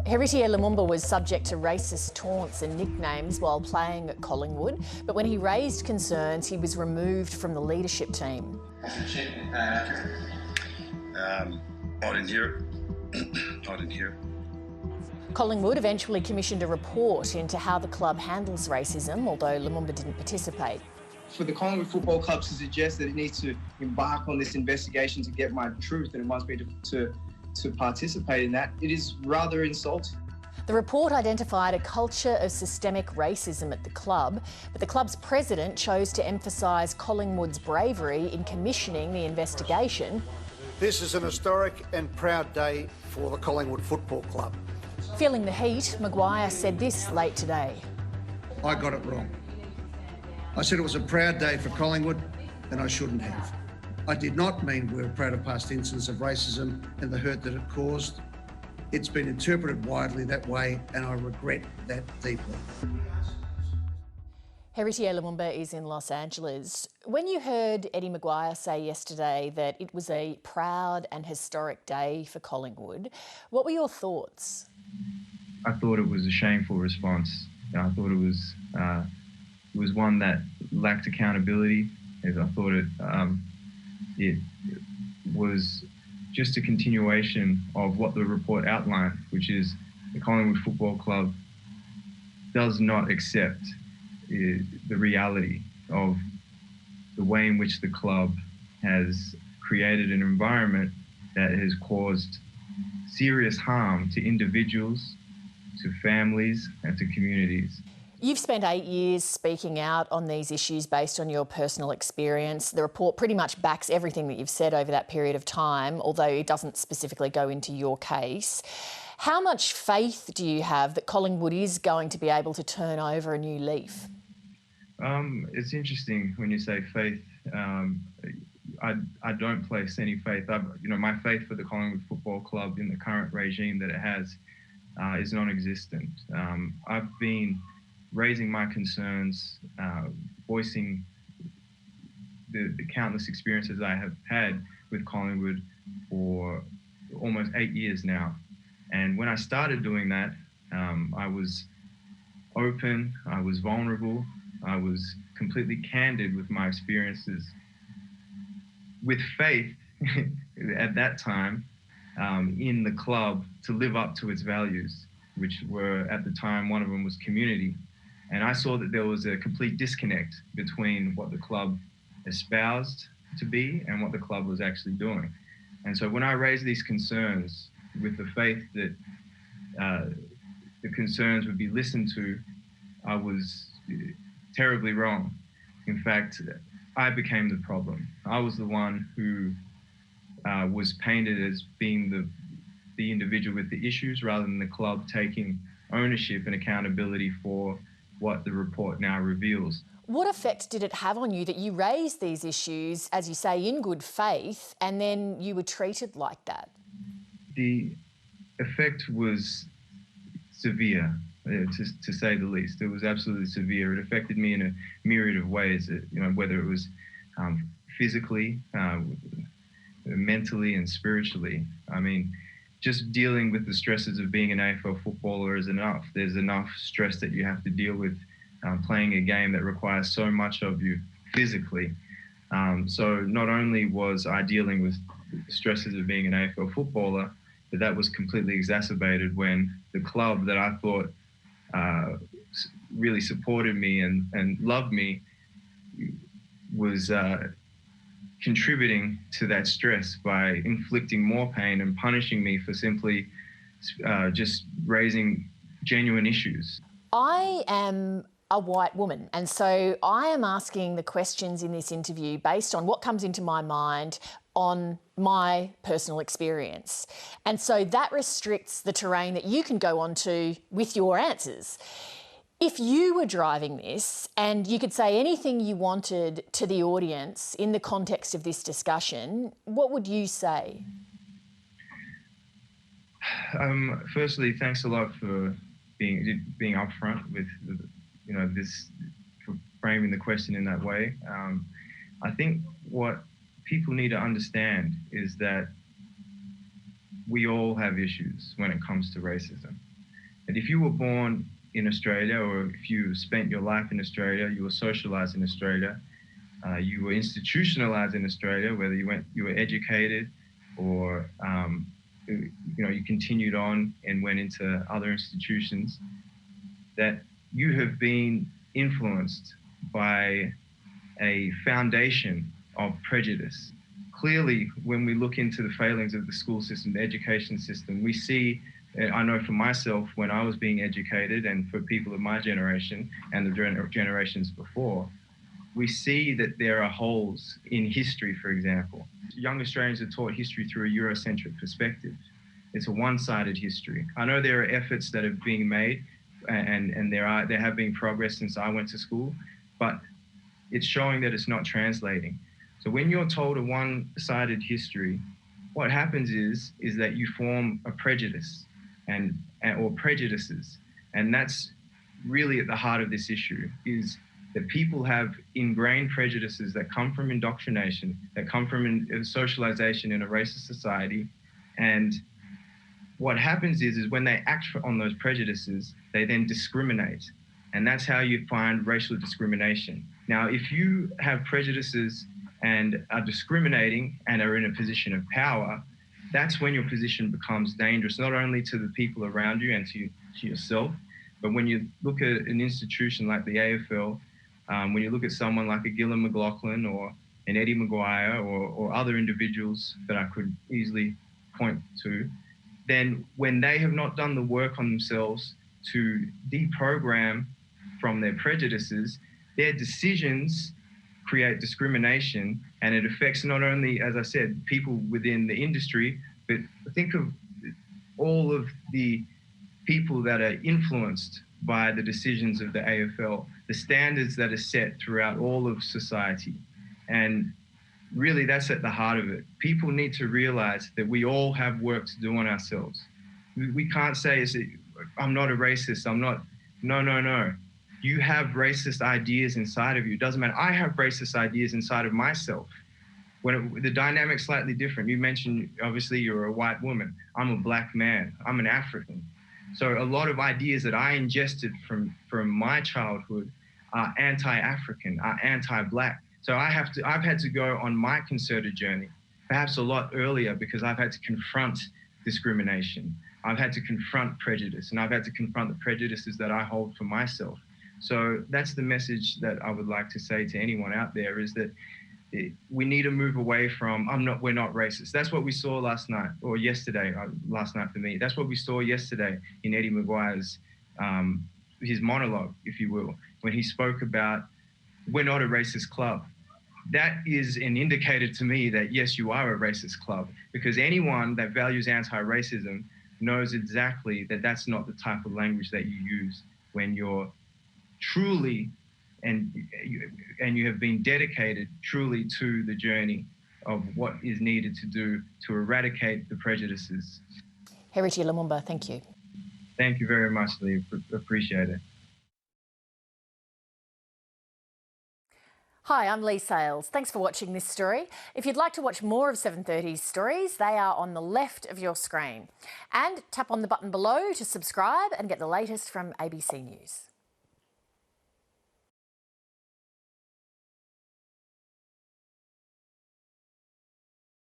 Heritier Lumumba was subject to racist taunts and nicknames while playing at Collingwood, but when he raised concerns, he was removed from the leadership team. I didn't hear it. I didn't hear it. Collingwood eventually commissioned a report into how the club handles racism, although Lumumba didn't participate. For the Collingwood Football Club to suggest that it needs to embark on this investigation to get my truth, and it wants me to participate in that, it is rather insulting. The report identified a culture of systemic racism at the club, but the club's president chose to emphasise Collingwood's bravery in commissioning the investigation. This is an historic and proud day for the Collingwood Football Club. Feeling the heat, Maguire said this late today. I got it wrong. I said it was a proud day for Collingwood, and I shouldn't have. I did not mean we were proud of past incidents of racism and the hurt that it caused. It's been interpreted widely that way, and I regret that deeply. Heritier Lumumba is in Los Angeles. When you heard Eddie Maguire say yesterday that it was a proud and historic day for Collingwood, what were your thoughts? I thought it was a shameful response. I thought it was one that lacked accountability. I thought it was just a continuation of what the report outlined, which is the Collingwood Football Club does not accept the reality of the way in which the club has created an environment that has caused serious harm to individuals, to families, and to communities. You've spent 8 years speaking out on these issues based on your personal experience. The report pretty much backs everything that you've said over that period of time, although it doesn't specifically go into your case. How much faith do you have that Collingwood is going to be able to turn over a new leaf? It's interesting when you say faith. I don't place any faith. My faith for the Collingwood Football Club in the current regime that it has is non-existent. I've been raising my concerns, voicing the countless experiences I have had with Collingwood for almost 8 years now. And when I started doing that, I was open, I was vulnerable, I was completely candid with my experiences, with faith at that time in the club to live up to its values, which were at the time, one of them was community. And I saw that there was a complete disconnect between what the club espoused to be and what the club was actually doing. And so when I raised these concerns with the faith that the concerns would be listened to, I was terribly wrong. In fact, I became the problem. I was the one who was painted as being the individual with the issues rather than the club taking ownership and accountability for what the report now reveals. What effect did it have on you that you raised these issues, as you say, in good faith, and then you were treated like that? The effect was severe, to say the least. It was absolutely severe. It affected me in a myriad of ways, whether it was physically, mentally, and spiritually. I mean, just dealing with the stresses of being an AFL footballer is enough. There's enough stress that you have to deal with playing a game that requires so much of you physically. So not only was I dealing with the stresses of being an AFL footballer, but that was completely exacerbated when the club that I thought really supported me and loved me was contributing to that stress by inflicting more pain and punishing me for simply just raising genuine issues. I am a white woman, and so I am asking the questions in this interview based on what comes into my mind on my personal experience. And so that restricts the terrain that you can go onto with your answers. If you were driving this and you could say anything you wanted to the audience in the context of this discussion, what would you say? Firstly, thanks a lot for being upfront with this, for framing the question in that way. I think what people need to understand is that we all have issues when it comes to racism. And if you were born in Australia, or if you spent your life in Australia, you were socialized in Australia, you were institutionalized in Australia, whether you were educated or you continued on and went into other institutions, that you have been influenced by a foundation of prejudice. Clearly, when we look into the failings of the school system, the education system, we see, I know for myself, when I was being educated, and for people of my generation and the generations before, we see that there are holes in history, for example. Young Australians are taught history through a Eurocentric perspective. It's a one-sided history. I know there are efforts that are being made, and there have been progress since I went to school, but it's showing that it's not translating. So when you're told a one-sided history, what happens is that you form a prejudice or prejudices. And that's really at the heart of this issue, is that people have ingrained prejudices that come from indoctrination, that come from socialization in a racist society. And what happens is when they act on those prejudices, they then discriminate. And that's how you find racial discrimination. Now, if you have prejudices and are discriminating and are in a position of power, that's when your position becomes dangerous, not only to the people around you and to yourself, but when you look at an institution like the AFL, when you look at someone like a Gillon McLachlan or an Eddie Maguire or other individuals that I could easily point to, then when they have not done the work on themselves to deprogram from their prejudices, their decisions create discrimination, and it affects not only, as I said, people within the industry, but think of all of the people that are influenced by the decisions of the AFL, the standards that are set throughout all of society. And really, that's at the heart of it. People need to realize that we all have work to do on ourselves. We can't say, I'm not a racist, I'm not, no. You have racist ideas inside of you. It doesn't matter. I have racist ideas inside of myself. The dynamic's slightly different. You mentioned, obviously, you're a white woman. I'm a black man. I'm an African. So a lot of ideas that I ingested from my childhood are anti-African, are anti-black. So I've had to go on my concerted journey, perhaps a lot earlier, because I've had to confront discrimination. I've had to confront prejudice, and I've had to confront the prejudices that I hold for myself. So that's the message that I would like to say to anyone out there, is that we need to move away from, we're not racist. That's what we saw last night, or yesterday, last night for me. That's what we saw yesterday in Eddie Maguire's, his monologue, if you will, when he spoke about, we're not a racist club. That is an indicator to me that, yes, you are a racist club, because anyone that values anti-racism knows exactly that that's not the type of language that you use when you're truly, and you have been dedicated truly to the journey of what is needed to do to eradicate the prejudices. Heritier Lumumba, thank you. Thank you very much, Lee. Appreciate it. Hi, I'm Lee Sales. Thanks for watching this story. If you'd like to watch more of 730's stories, they are on the left of your screen. And tap on the button below to subscribe and get the latest from ABC News.